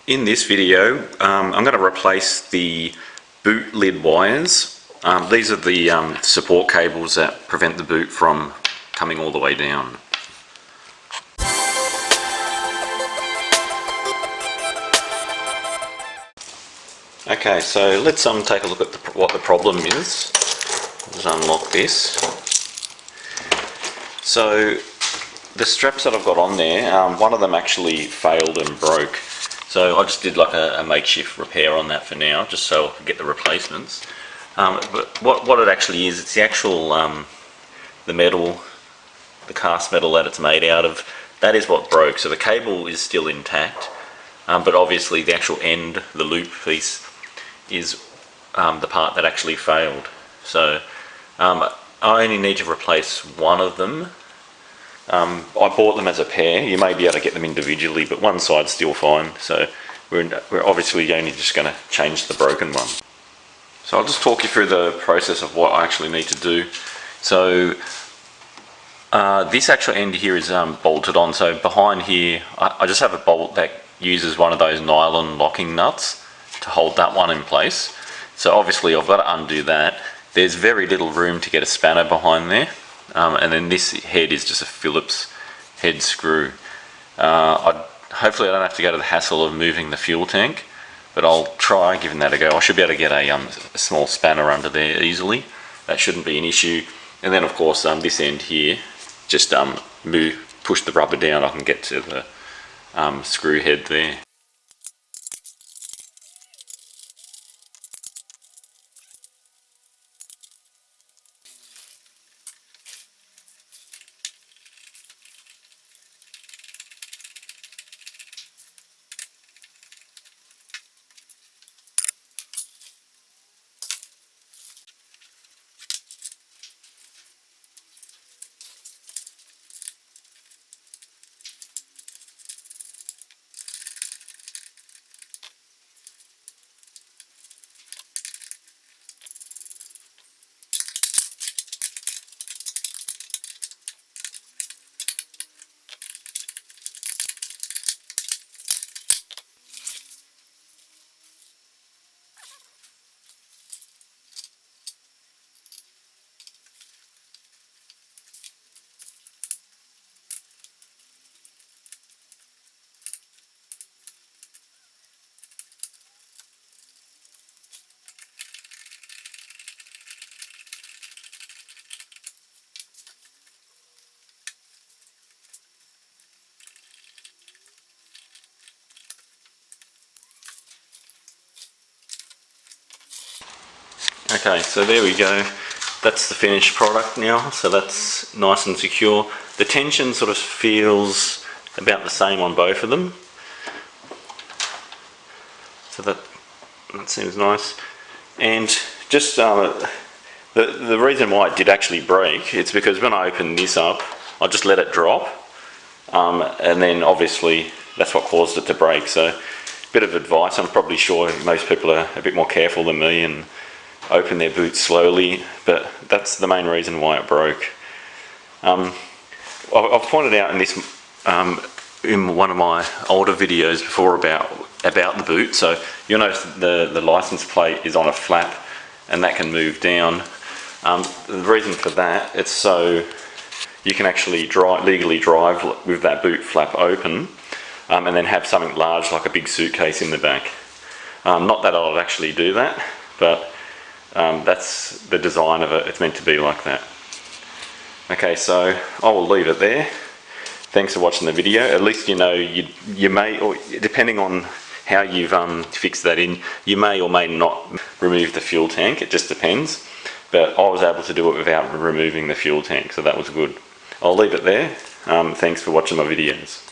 In this video, I'm going to replace the boot lid wires. These are the support cables that prevent the boot from coming all the way down. Okay, so let's take a look at what the problem is. Let's unlock this. So the straps that I've got on there, one of them actually failed and broke. So I just did like a makeshift repair on that for now, just so I could get the replacements. But what it actually is, it's the actual the metal, the cast metal that it's made out of. That is what broke. So the cable is still intact, but obviously the actual end, the loop piece, is the part that actually failed. So I only need to replace one of them. I bought them as a pair. You may be able to get them individually, but one side's still fine. So we're obviously only just going to change the broken one. So I'll just talk you through the process of what I actually need to do. So this actual end here is bolted on. So behind here, I just have a bolt that uses one of those nylon locking nuts to hold that one in place. So obviously I've got to undo that. There's very little room to get a spanner behind there. And then this head is just a Phillips head screw. Hopefully I don't have to go to the hassle of moving the fuel tank, but I'll try giving that a go. I should be able to get a small spanner under there easily. That shouldn't be an issue. And then of course this end here, just push the rubber down, I can get to the screw head there. Okay, so there we go. That's the finished product now, so that's nice and secure. The tension sort of feels about the same on both of them. So that seems nice. And just the reason why it did actually break, it's because when I opened this up, I just let it drop. And then obviously that's what caused it to break. So a bit of advice, I'm probably sure most people are a bit more careful than me and open their boots slowly, but that's the main reason why it broke. I've pointed out in this in one of my older videos before about the boot. So you'll notice the license plate is on a flap, and that can move down. The reason for that, it's so you can actually legally drive with that boot flap open, and then have something large like a big suitcase in the back. Not that I'll actually do that, but that's the design of it. It's meant to be like that. Okay, so I will leave it there. Thanks for watching the video. At least you know you may, or depending on how you've fixed that in, you may or may not remove the fuel tank. It just depends. But I was able to do it without removing the fuel tank, so that was good. I'll leave it there. Thanks for watching my videos.